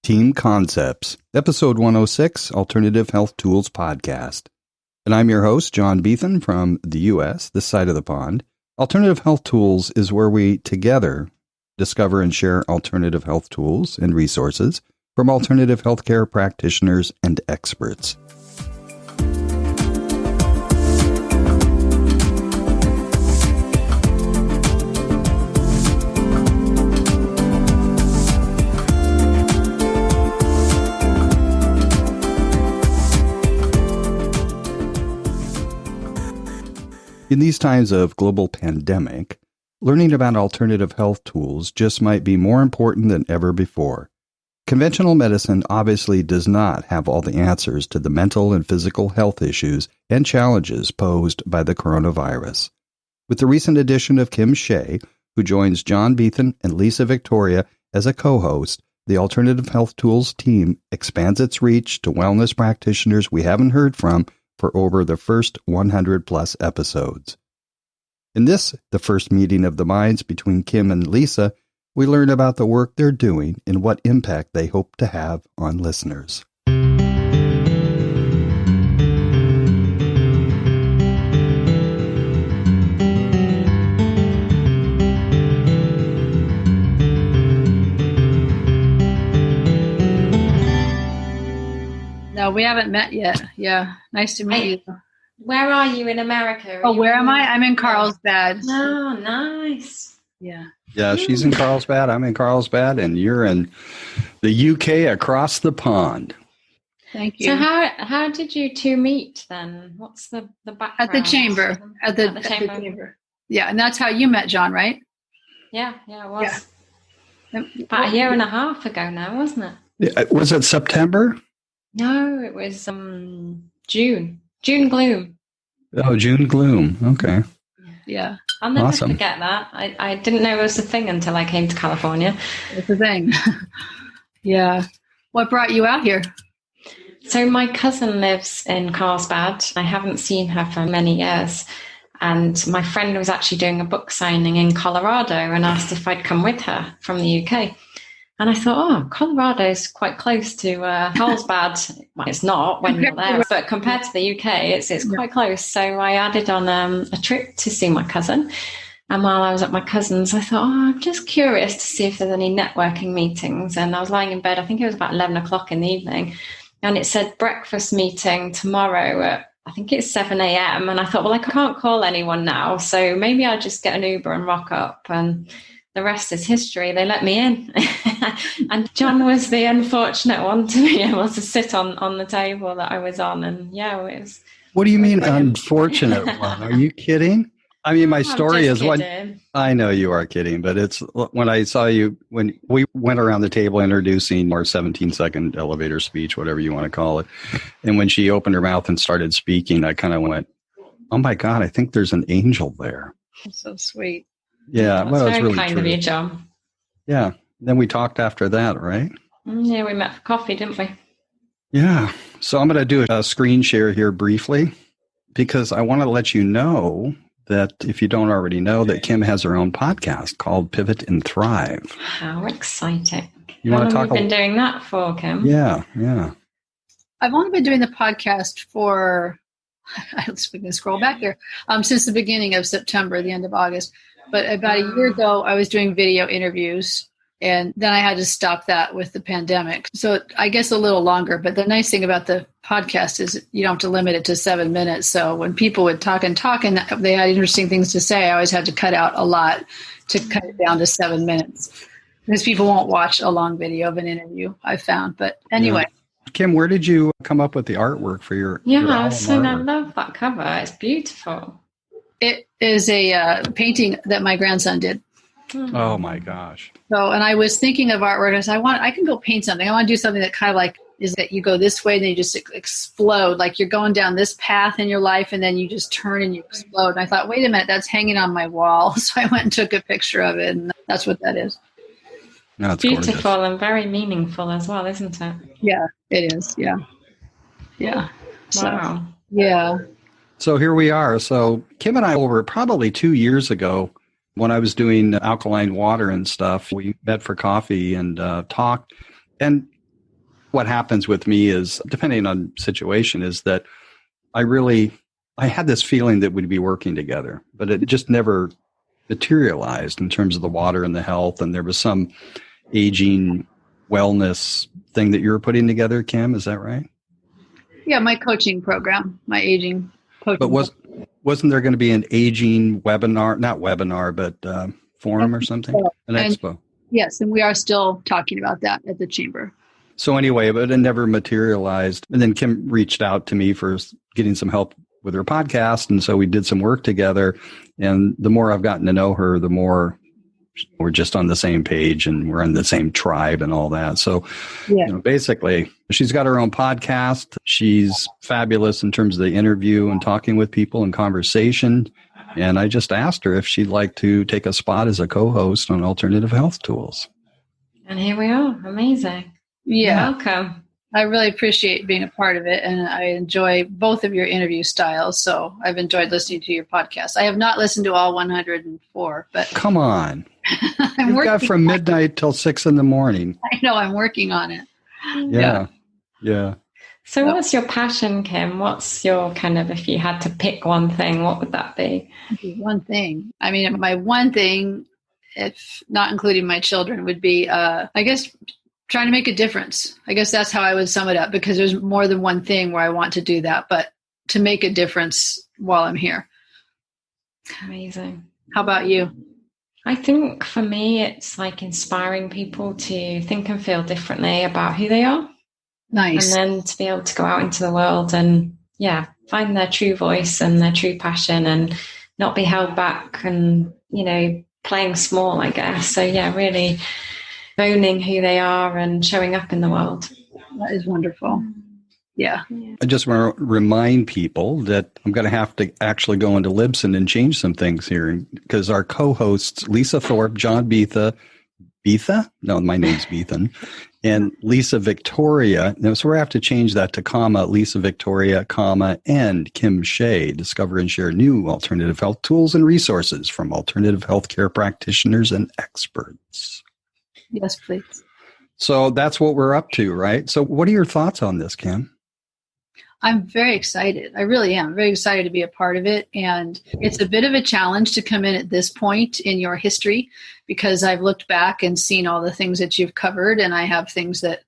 Team Concepts, Episode 106, Alternative Health Tools Podcast. And I'm your host, John Biethan from the U.S., this side of the pond. Alternative Health Tools is where we together discover and share alternative health tools and resources from alternative healthcare practitioners and experts. In these times of global pandemic, learning about alternative health tools just might be more important than ever before. Conventional medicine obviously does not have all the answers to the mental and physical health issues and challenges posed by the coronavirus. With the recent addition of Kim Shea, who joins John Biethan and Lisa Victoria as a co-host, the Alternative Health Tools team expands its reach to wellness practitioners we haven't heard from for over the first 100-plus episodes. In this, the first meeting of the minds between Kim and Lisa, we learn about the work they're doing and what impact they hope to have on listeners. No, we haven't met yet. Yeah. Nice to meet you. Where are you in America? Where am I? I'm in Carlsbad. Oh, nice. Yeah. Yeah, she's in Carlsbad. I'm in Carlsbad, and you're in the UK across the pond. Thank you. So how did you two meet then? What's the background? At the chamber. At the chamber. Yeah, and that's how you met John, right? Yeah, it was. Yeah. About a year and a half ago now, wasn't it? Yeah, was it September? No, it was June. June gloom. Oh, June gloom. Okay. Yeah. I'll never forget that. I didn't know it was a thing until I came to California. It's a thing. Yeah. What brought you out here? So my cousin lives in Carlsbad. I haven't seen her for many years. And my friend was actually doing a book signing in Colorado and asked if I'd come with her from the UK. And I thought, Colorado is quite close to Carlsbad. Well, it's not when you're there, but compared to the UK, it's quite close. So I added on a trip to see my cousin. And while I was at my cousin's, I thought, I'm just curious to see if there's any networking meetings. And I was lying in bed, I think it was about 11 o'clock in the evening. And it said breakfast meeting tomorrow at, I think it's 7 a.m. And I thought, well, I can't call anyone now. So maybe I'll just get an Uber and rock up. And the rest is history. They let me in. And John was the unfortunate one to be able to sit on the table that I was on. And it was. What do you mean unfortunate one? Are you kidding? I mean, my story is what I know you are kidding, but it's when I saw you, when we went around the table introducing our 17-second elevator speech, whatever you want to call it. And when she opened her mouth and started speaking, I kind of went, oh my God, I think there's an angel there. That's so sweet. Yeah, well, it's very really kind true. of you, John. Yeah. Then we talked after that, right? Yeah, we met for coffee, didn't we? Yeah. So I'm going to do a screen share here briefly because I want to let you know that if you don't already know that Kim has her own podcast called Pivot and Thrive. How exciting. You want to talk? How long have you been doing that for, Kim? Yeah. I've only been doing the podcast for, we can scroll back here, since the beginning of September, the end of August. But about a year ago, I was doing video interviews, and then I had to stop that with the pandemic. So I guess a little longer. But the nice thing about the podcast is you don't have to limit it to 7 minutes. So when people would talk and they had interesting things to say, I always had to cut out a lot to cut it down to 7 minutes. Because people won't watch a long video of an interview, I've found. But anyway. Yeah. Kim, where did you come up with the artwork for your I love that cover. It's beautiful. It is a painting that my grandson did. Oh my gosh. So, and I was thinking of artwork. I said, I can go paint something. I want to do something that kind of like is that you go this way and then you just explode. Like you're going down this path in your life and then you just turn and you explode. And I thought, wait a minute, that's hanging on my wall. So I went and took a picture of it, and that's what that is. No, it's beautiful gorgeous. And very meaningful as well, isn't it? Yeah, it is. Yeah. Wow. So, yeah. So here we are. So Kim and I, over probably 2 years ago, when I was doing alkaline water and stuff, we met for coffee and talked. And what happens with me is, depending on situation, is that I had this feeling that we'd be working together, but it just never materialized in terms of the water and the health. And there was some aging wellness thing that you were putting together, Kim. Is that right? Yeah, my coaching program, my aging coaching. But wasn't there going to be an aging webinar, not webinar, but forum or something? An expo. Yes, and we are still talking about that at the chamber. So anyway, but it never materialized. And then Kim reached out to me for getting some help with her podcast. And so we did some work together. And the more I've gotten to know her, the more we're just on the same page and we're in the same tribe and all that. So, basically, she's got her own podcast. She's fabulous in terms of the interview and talking with people and conversation. And I just asked her if she'd like to take a spot as a co-host on Alternative Health Tools. And here we are. Amazing. Yeah. You're welcome. I really appreciate being a part of it, and I enjoy both of your interview styles, so I've enjoyed listening to your podcast. I have not listened to all 104, but... Come on. You've got from midnight till 6 in the morning. I know, I'm working on it. Yeah. So what's your passion, Kim? What's your kind of, if you had to pick one thing, what would that be? One thing. I mean, my one thing, if not including my children, would be, I guess... trying to make a difference. I guess that's how I would sum it up, because there's more than one thing where I want to do that, but to make a difference while I'm here. Amazing. How about you? I think for me, it's like inspiring people to think and feel differently about who they are. Nice. And then to be able to go out into the world and, find their true voice and their true passion and not be held back and, playing small, I guess. So, really owning who they are and showing up in the world. That is wonderful. Yeah. I just want to remind people that I'm going to have to actually go into Libsyn and change some things here, because our co-hosts, Lisa Thorpe, John Biethan? No, my name's Biethan. And Lisa Victoria. So we have to change that to comma, Lisa Victoria, comma, and Kim Shea. Discover and share new alternative health tools and resources from alternative healthcare practitioners and experts. Yes, please. So that's what we're up to, right? So what are your thoughts on this, Kim? I'm very excited. I really am very excited to be a part of it. And it's a bit of a challenge to come in at this point in your history, because I've looked back and seen all the things that you've covered, and I have things that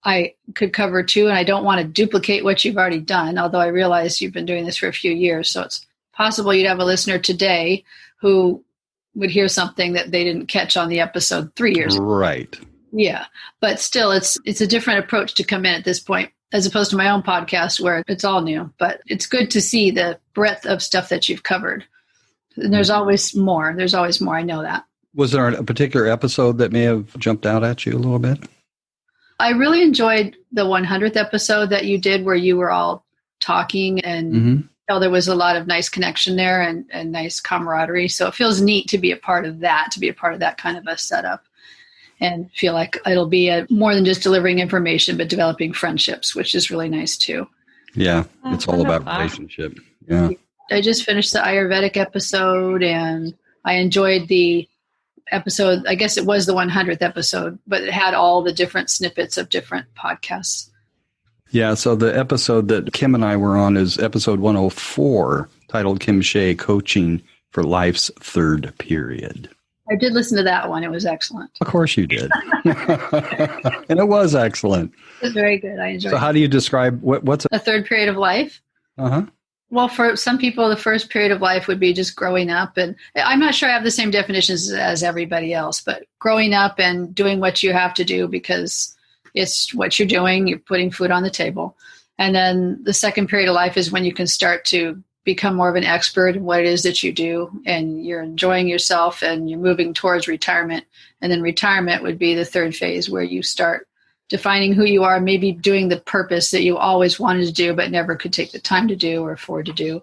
I could cover too. And I don't want to duplicate what you've already done, although I realize you've been doing this for a few years. So it's possible you'd have a listener today who would hear something that they didn't catch on the episode 3 years ago. Right. Yeah. But still, it's a different approach to come in at this point, as opposed to my own podcast where it's all new. But it's good to see the breadth of stuff that you've covered. And there's always more. There's always more. I know that. Was there a particular episode that may have jumped out at you a little bit? I really enjoyed the 100th episode that you did, where you were all talking, and there was a lot of nice connection there and nice camaraderie. So it feels neat to be a part of that, kind of a setup, and feel like it'll be more than just delivering information, but developing friendships, which is really nice too. Yeah, it's all about relationship. Yeah. I just finished the Ayurvedic episode, and I enjoyed the episode. I guess it was the 100th episode, but it had all the different snippets of different podcasts. Yeah, so the episode that Kim and I were on is episode 104, titled Kim Shea, Coaching for Life's Third Period. I did listen to that one. It was excellent. Of course you did. And it was excellent. It was very good. I enjoyed it. So how do you describe what's a third period of life? Uh-huh. Well, for some people, the first period of life would be just growing up. And I'm not sure I have the same definitions as everybody else, but growing up and doing what you have to do because it's what you're doing. You're putting food on the table. And then the second period of life is when you can start to become more of an expert in what it is that you do, and you're enjoying yourself and you're moving towards retirement. And then retirement would be the third phase, where you start defining who you are, maybe doing the purpose that you always wanted to do but never could take the time to do or afford to do.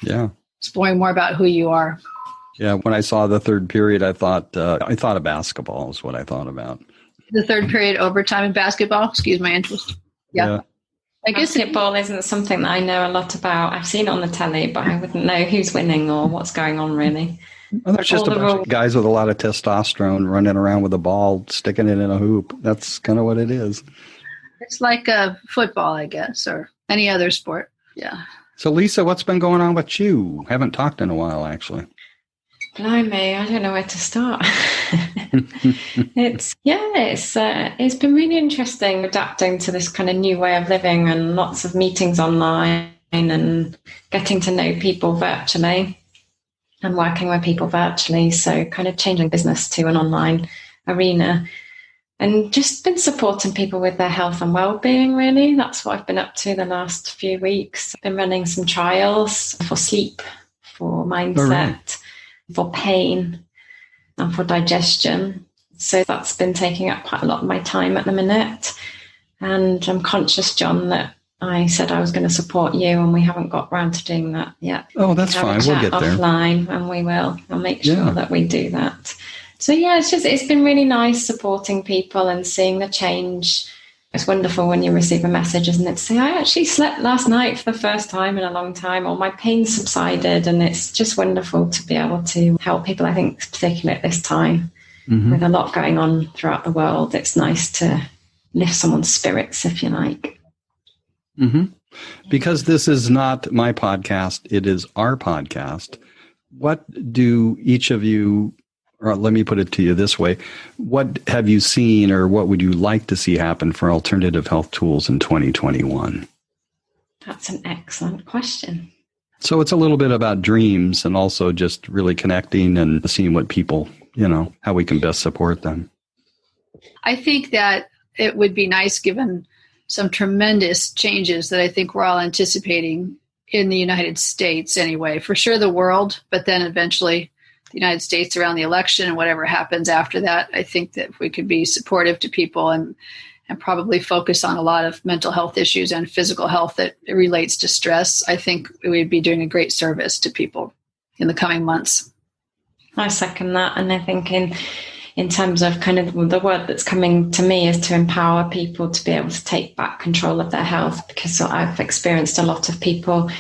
Yeah. Exploring more about who you are. Yeah, when I saw the third period, I thought of basketball is what I thought about. The third period overtime in basketball? Excuse my interest. Yeah. I guess basketball isn't something that I know a lot about. I've seen it on the telly, but I wouldn't know who's winning or what's going on, really. Well, there's just a bunch of guys with a lot of testosterone running around with a ball, sticking it in a hoop. That's kind of what it is. It's like a football, I guess, or any other sport. Yeah. So, Lisa, what's been going on with you? Haven't talked in a while, actually. Blimey, I don't know where to start. It's been really interesting adapting to this kind of new way of living and lots of meetings online and getting to know people virtually and working with people virtually. So kind of changing business to an online arena and just been supporting people with their health and well-being, really. That's what I've been up to the last few weeks. I've been running some trials for sleep, for mindset, for pain, and for digestion. So that's been taking up quite a lot of my time at the minute. And I'm conscious, John, that I said I was going to support you and we haven't got round to doing that yet. Oh, that's fine. We'll get there. Offline, and we will. I'll make sure that we do that. So yeah, it's been really nice supporting people and seeing the change. It's wonderful when you receive a message, isn't it? To say, I actually slept last night for the first time in a long time, or my pain subsided. And it's just wonderful to be able to help people, I think, particularly at this time, with a lot going on throughout the world. It's nice to lift someone's spirits, if you like. Because this is not my podcast, it is our podcast. What do each of you, or let me put it to you this way, what have you seen or what would you like to see happen for alternative health tools in 2021? That's an excellent question. So it's a little bit about dreams and also just really connecting and seeing what people, how we can best support them. I think that it would be nice, given some tremendous changes that I think we're all anticipating in the United States anyway, for sure the world, but then eventually the United States around the election and whatever happens after that. I think that if we could be supportive to people and probably focus on a lot of mental health issues and physical health that relates to stress, I think we'd be doing a great service to people in the coming months. I second that. And I think in terms of kind of the word that's coming to me is to empower people to be able to take back control of their health, because I've experienced a lot of people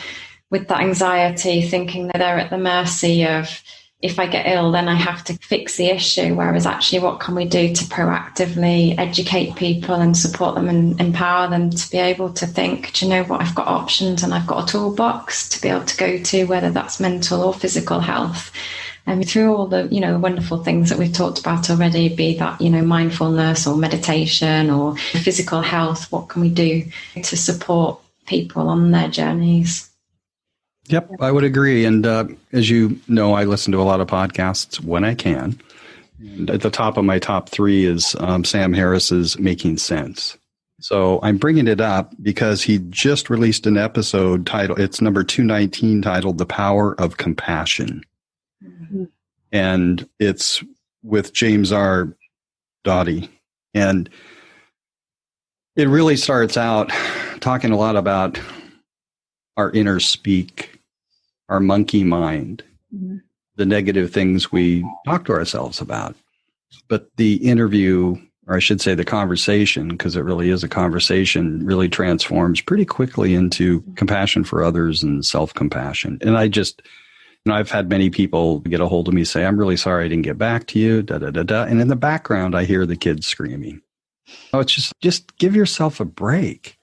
with that anxiety thinking that they're at the mercy of, if I get ill, then I have to fix the issue. Whereas actually, what can we do to proactively educate people and support them and empower them to be able to think, do you know what, I've got options and I've got a toolbox to be able to go to, whether that's mental or physical health. And through all the, wonderful things that we've talked about already, be that, mindfulness or meditation or physical health, what can we do to support people on their journeys? Yep, I would agree. And as you know, I listen to a lot of podcasts when I can. And at the top of my top 3 is Sam Harris's Making Sense. So I'm bringing it up because he just released an episode titled, it's number 219, titled The Power of Compassion. And it's with James R. Doughty. And it really starts out talking a lot about our inner speak, our monkey mind, the negative things we talk to ourselves about. But the interview, or I should say the conversation, because it really is a conversation, really transforms pretty quickly into compassion for others and self-compassion. And I've had many people get a hold of me, say, I'm really sorry I didn't get back to you, da-da-da-da. And in the background, I hear the kids screaming. Oh, it's just give yourself a break.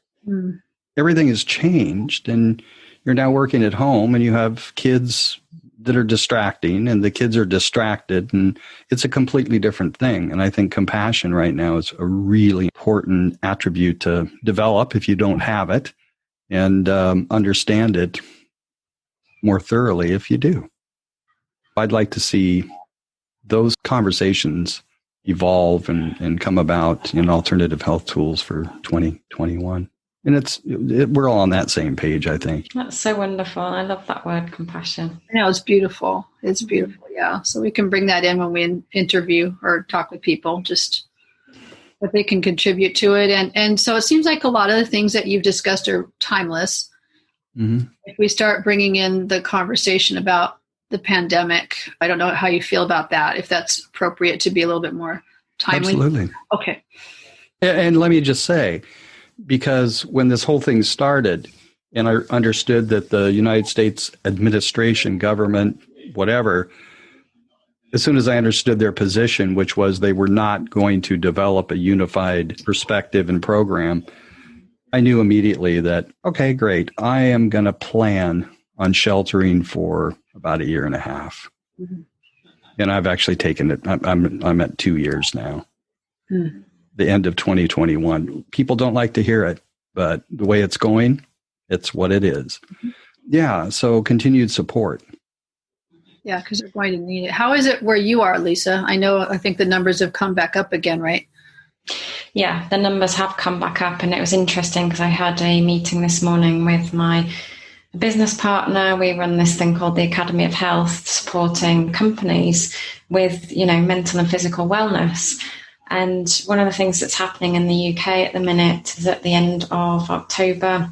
Everything has changed, and you're now working at home, and you have kids that are distracting, and the kids are distracted, and it's a completely different thing. And I think compassion right now is a really important attribute to develop if you don't have it, and understand it more thoroughly if you do. I'd like to see those conversations evolve and come about in alternative health tools for 2021. And we're all on that same page, I think. That's so wonderful. I love that word, compassion. Yeah, it's beautiful. It's beautiful, yeah. So we can bring that in when we interview or talk with people, just what they can contribute to it. And so it seems like a lot of the things that you've discussed are timeless. If we start bringing in the conversation about the pandemic, I don't know how you feel about that, if that's appropriate to be a little bit more timely. Absolutely. Okay. And let me just say, because when this whole thing started, and I understood that the United States administration, government, whatever, as soon as I understood their position, which was they were not going to develop a unified perspective and program, I knew immediately that, okay, great. I am going to plan on sheltering for about a year and a half. Mm-hmm. And I've actually taken it. I'm at 2 years now. Mm-hmm. The end of 2021. People don't like to hear it, but the way it's going, it's what it is. Mm-hmm. Yeah. So continued support. Yeah, because you're going to need it. How is it where you are, Lisa? I think the numbers have come back up again, right? Yeah, the numbers have come back up, and it was interesting because I had a meeting this morning with my business partner. We run this thing called the Academy of Health, supporting companies with, mental and physical wellness. And one of the things that's happening in the UK at the minute is at the end of October,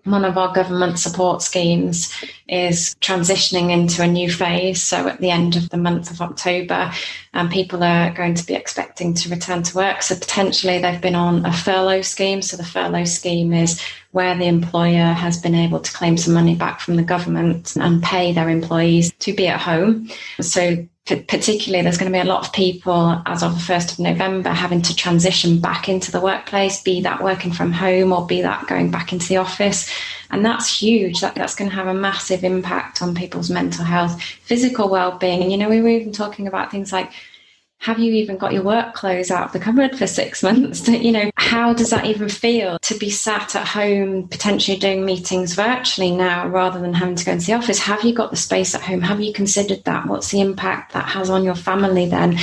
one of our government support schemes is transitioning into a new phase. So at the end of the month of October, people are going to be expecting to return to work. So potentially they've been on a furlough scheme. So the furlough scheme is where the employer has been able to claim some money back from the government and pay their employees to be at home. So particularly, there's going to be a lot of people as of the 1st of November having to transition back into the workplace, be that working from home or be that going back into the office. And that's huge. That's going to have a massive impact on people's mental health, physical well-being. And, we were even talking about things like, have you even got your work clothes out of the cupboard for 6 months? How does that even feel to be sat at home, potentially doing meetings virtually now rather than having to go into the office? Have you got the space at home? Have you considered that? What's the impact that has on your family then?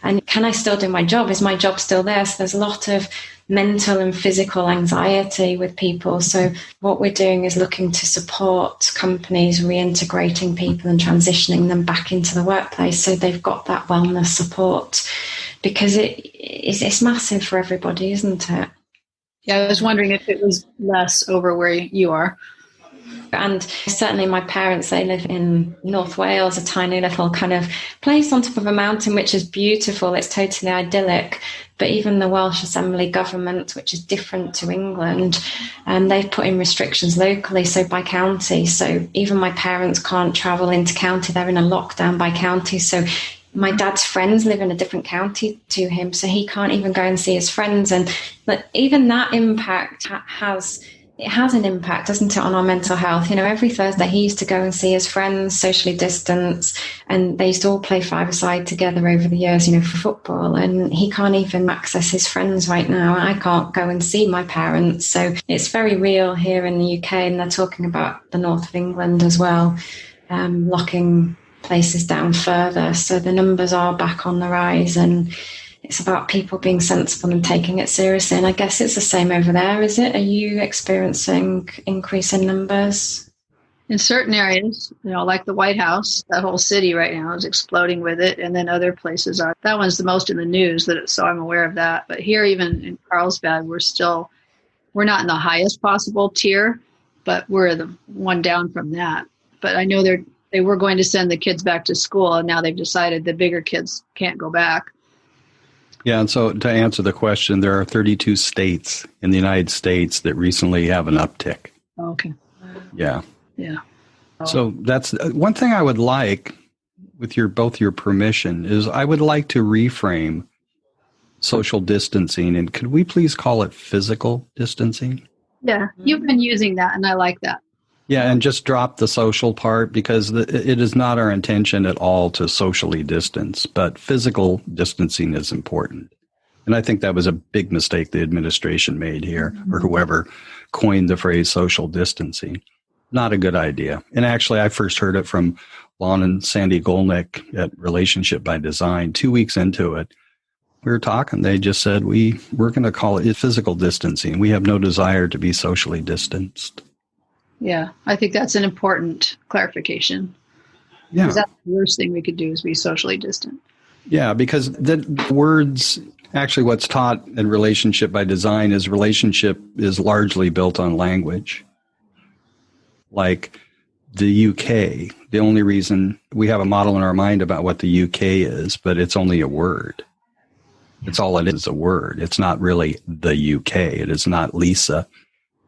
And can I still do my job? Is my job still there? So there's a lot of mental and physical anxiety with people. So what we're doing is looking to support companies reintegrating people and transitioning them back into the workplace so they've got that wellness support, because it's massive for everybody, isn't it? Yeah, I was wondering if it was less over where you are. And certainly my parents, they live in North Wales, a tiny little kind of place on top of a mountain, which is beautiful. It's totally idyllic. But even the Welsh Assembly government, which is different to England, they've put in restrictions locally, so by county. So even my parents can't travel into county. They're in a lockdown by county. So my dad's friends live in a different county to him, so he can't even go and see his friends. But even that impact has an impact, doesn't it, on our mental health? Every Thursday he used to go and see his friends, socially distanced, and they used to all play five-a-side together over the years, for football, and he can't even access his friends right now. I can't go and see my parents. So it's very real here in the UK, and they're talking about the north of England as well, locking places down further. So the numbers are back on the rise, and it's about people being sensible and taking it seriously. And I guess it's the same over there, is it? Are you experiencing increase in numbers? In certain areas, like the White House, that whole city right now is exploding with it. And then other places are. That one's the most in the news, so I'm aware of that. But here, even in Carlsbad, we're not in the highest possible tier, but we're the one down from that. But I know they were going to send the kids back to school, and now they've decided the bigger kids can't go back. Yeah, and so to answer the question, there are 32 states in the United States that recently have an uptick. Okay. Yeah. Yeah. So that's one thing I would like, with both your permission, is I would like to reframe social distancing, and could we please call it physical distancing? Yeah, you've been using that, and I like that. Yeah, and just drop the social part, because it is not our intention at all to socially distance, but physical distancing is important. And I think that was a big mistake the administration made here, or whoever coined the phrase social distancing. Not a good idea. And actually, I first heard it from Lon and Sandy Golnick at Relationship by Design. 2 weeks into it, we were talking. They just said, we're going to call it physical distancing. We have no desire to be socially distanced. Yeah, I think that's an important clarification. Yeah. Because that's the worst thing we could do is be socially distant. Yeah, because the words, actually what's taught in Relationship by Design is relationship is largely built on language. Like the UK, the only reason we have a model in our mind about what the UK is, but it's only a word. It's all it is, a word. It's not really the UK. It is not Lisa,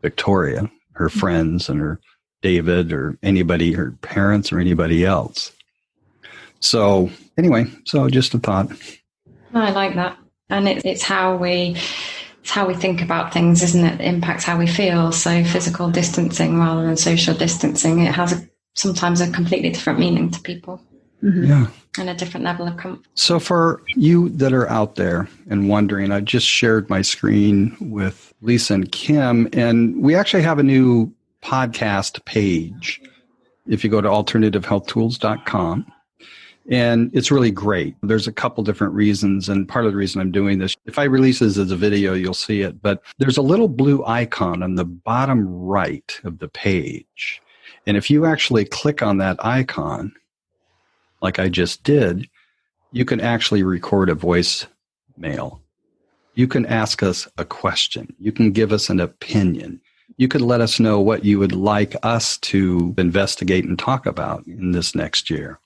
Victoria, her friends, and her David, or anybody, her parents, or anybody else. So anyway, so just a thought. I like that. And it's how we think about things, isn't it? It impacts how we feel. So physical distancing rather than social distancing, it has sometimes a completely different meaning to people. Mm-hmm. Yeah. And a different level of comfort. So for you that are out there and wondering, I just shared my screen with Lisa and Kim, and we actually have a new podcast page. If you go to alternativehealthtools.com, and it's really great. There's a couple different reasons, and part of the reason I'm doing this, if I release this as a video, you'll see it, but there's a little blue icon on the bottom right of the page. And if you actually click on that icon, like I just did, you can actually record a voicemail. You can ask us a question. You can give us an opinion. You could let us know what you would like us to investigate and talk about in this next year.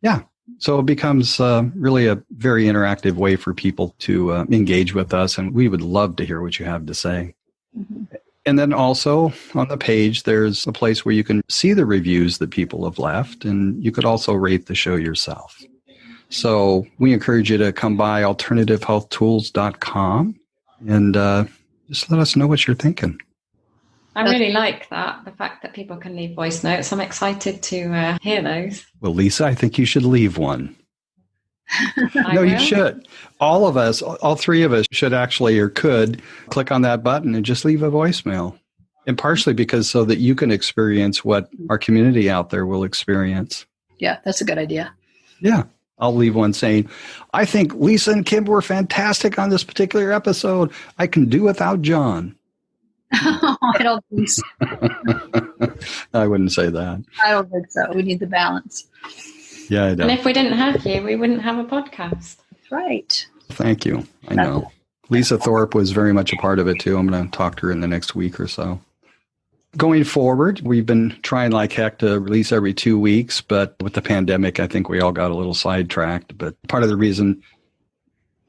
Yeah. So it becomes really a very interactive way for people to engage with us. And we would love to hear what you have to say. Mm-hmm. And then also on the page, there's a place where you can see the reviews that people have left. And you could also rate the show yourself. So we encourage you to come by alternativehealthtools.com and just let us know what you're thinking. I really like that, the fact that people can leave voice notes. I'm excited to hear those. Well, Lisa, I think you should leave one. No, you should. All of us, all three of us should actually or could click on that button and just leave a voicemail. And partially because so that you can experience what our community out there will experience. Yeah, that's a good idea. Yeah. I'll leave one saying, I think Lisa and Kim were fantastic on this particular episode. I can do without John. I don't think so. I wouldn't say that. I don't think so. We need the balance. Yeah, I know. And if we didn't have you, we wouldn't have a podcast. Right. Thank you. I know. Lisa Thorpe was very much a part of it, too. I'm going to talk to her in the next week or so. Going forward, we've been trying like heck to release every 2 weeks, but with the pandemic, I think we all got a little sidetracked. But part of the reason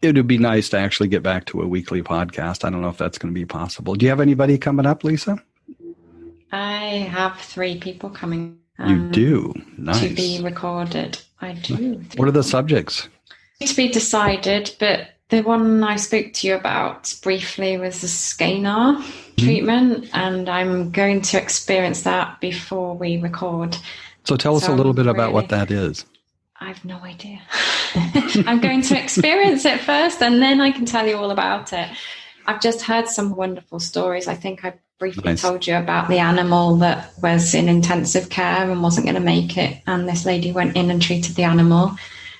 it would be nice to actually get back to a weekly podcast. I don't know if that's going to be possible. Do you have anybody coming up, Lisa? I have 3 people coming. You do? Nice. To be recorded. I do. What are the subjects? To be decided, but the one I spoke to you about briefly was the scalar treatment, and I'm going to experience that before we record. So tell us a little bit about what that is. I have no idea. I'm going to experience it first, and then I can tell you all about it. I've just heard some wonderful stories. I think I briefly told you about the animal that was in intensive care and wasn't going to make it. And this lady went in and treated the animal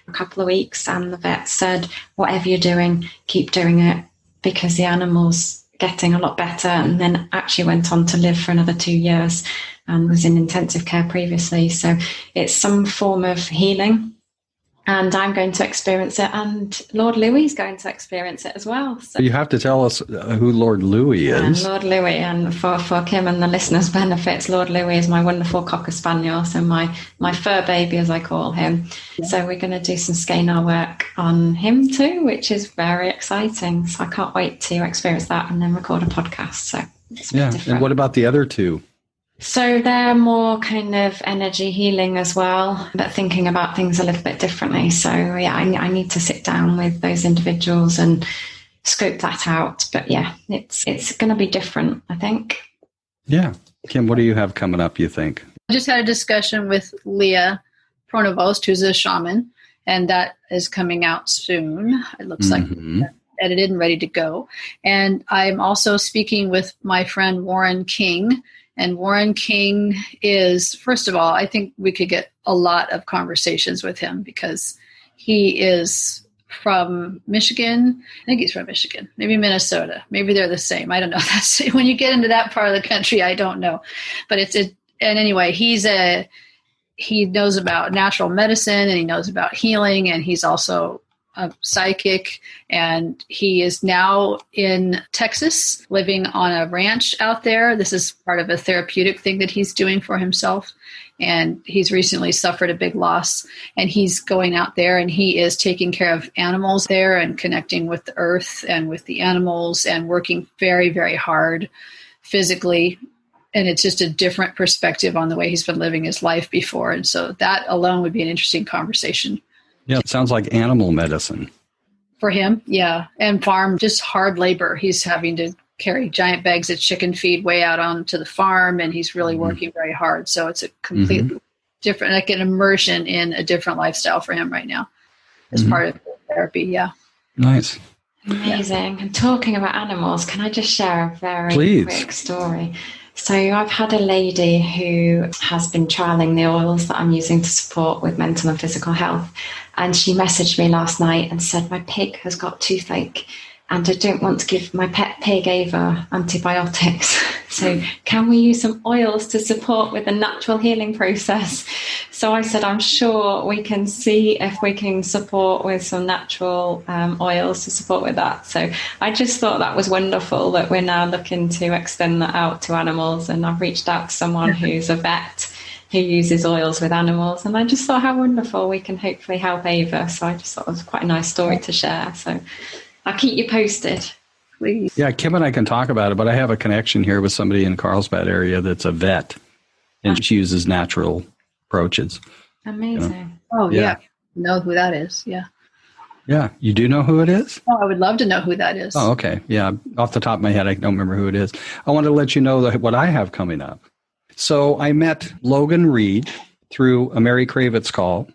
a couple of weeks. And the vet said, whatever you're doing, keep doing it because the animal's getting a lot better. And then actually went on to live for another 2 years and was in intensive care previously. So it's some form of healing. And I'm going to experience it, and Lord Louis is going to experience it as well. So you have to tell us who Lord Louis is. Lord Louis, and for Kim and the listeners' benefits, Lord Louis is my wonderful Cocker Spaniel, so my fur baby, as I call him. Yeah. So we're going to do some scalar work on him too, which is very exciting. So I can't wait to experience that and then record a podcast. So it's and what about the other 2? So they're more kind of energy healing as well, but thinking about things a little bit differently. So yeah, I need to sit down with those individuals and scope that out. But yeah, it's going to be different, I think. Yeah. Kim, what do you have coming up, you think? I just had a discussion with Leah Pronovost, who's a shaman, and that is coming out soon. It looks like edited and ready to go. And I'm also speaking with my friend Warren King. And Warren King is, first of all, I think we could get a lot of conversations with him because he is from Michigan. I think he's from Michigan, maybe Minnesota. Maybe they're the same. I don't know. That's when you get into that part of the country, I don't know. But and anyway, he knows about natural medicine and he knows about healing, and he's also a psychic, and he is now in Texas living on a ranch out there. This is part of a therapeutic thing that he's doing for himself. And he's recently suffered a big loss, and he's going out there and he is taking care of animals there and connecting with the earth and with the animals and working very, very hard physically And it's just a different perspective on the way he's been living his life before. And so that alone would be an interesting conversation. Yeah, it sounds like animal medicine. For him, yeah. And farm, just hard labor. He's having to carry giant bags of chicken feed way out onto the farm, and he's really working very hard. So it's a completely different, like an immersion in a different lifestyle for him right now as part of therapy. Yeah. Nice. Amazing. And talking about animals, can I just share a very quick story? So I've had a lady who has been trialing the oils that I'm using to support with mental and physical health. And she messaged me last night and said, my pig has got toothache and I don't want to give my pet pig Ava antibiotics. So can we use some oils to support with the natural healing process? So I said, I'm sure we can see if we can support with some natural oils to support with that. So I just thought that was wonderful that we're now looking to extend that out to animals. And I've reached out to someone who's a vet who uses oils with animals. And I just thought how wonderful we can hopefully help Ava. So I just thought it was quite a nice story to share. So I'll keep you posted. Please. Yeah, Kim and I can talk about it, but I have a connection here with somebody in Carlsbad area that's a vet, and she uses natural approaches. Amazing. You know? Oh, yeah. Know who that is. Yeah. Yeah. You do know who it is? Oh, I would love to know who that is. Oh, okay. Yeah. Off the top of my head, I don't remember who it is. I want to let you know what I have coming up. So I met Logan Reed through a Mary Kravitz call.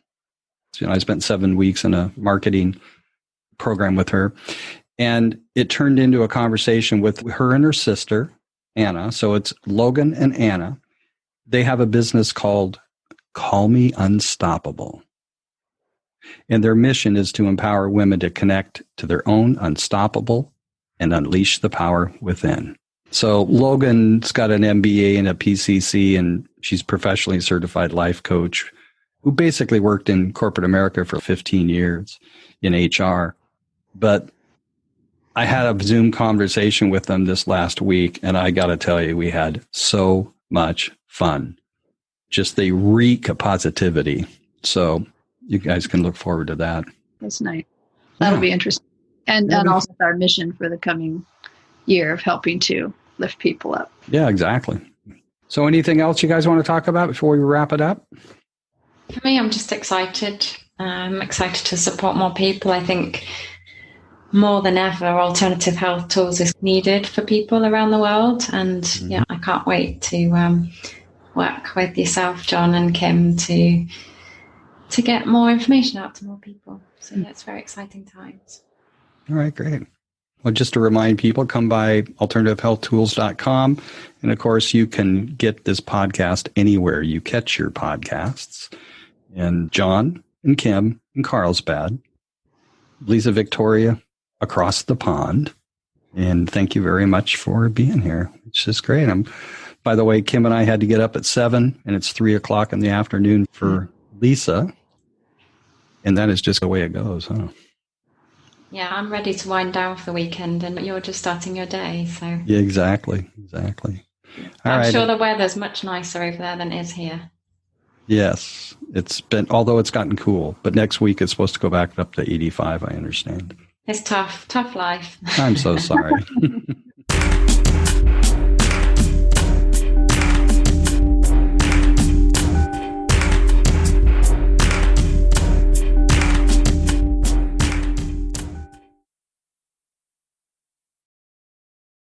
You know, I spent 7 weeks in a marketing program with her, and it turned into a conversation with her and her sister, Anna. So it's Logan and Anna. They have a business called Call Me Unstoppable. And their mission is to empower women to connect to their own unstoppable and unleash the power within. So Logan's got an MBA and a PCC, and she's professionally certified life coach who basically worked in corporate America for 15 years in HR. But I had a Zoom conversation with them this last week, and I got to tell you, we had so much fun. Just they reek of positivity. So you guys can look forward to that. That's nice. That'll be interesting. And also our mission for the coming year of helping to lift people up. Yeah, exactly. So anything else you guys want to talk about before we wrap it up? For me, I'm just excited. I'm excited to support more people. I think more than ever, alternative health tools is needed for people around the world. And yeah, I can't wait to work with yourself, John and Kim, to get more information out to more people. So yeah, it's very exciting times. All right, great. Well, just to remind people, come by alternativehealthtools.com. And of course, you can get this podcast anywhere you catch your podcasts. And John and Kim in Carlsbad, Lisa Victoria across the pond. And thank you very much for being here. It's just great. By the way, Kim and I had to get up at 7, and it's 3:00 in the afternoon for Lisa. And that is just the way it goes, huh? Yeah, I'm ready to wind down for the weekend, and you're just starting your day. So yeah, exactly. I'm sure the weather's much nicer over there than it is here. Yes, although it's gotten cool, but next week it's supposed to go back up to 85, I understand. It's tough life. I'm so sorry.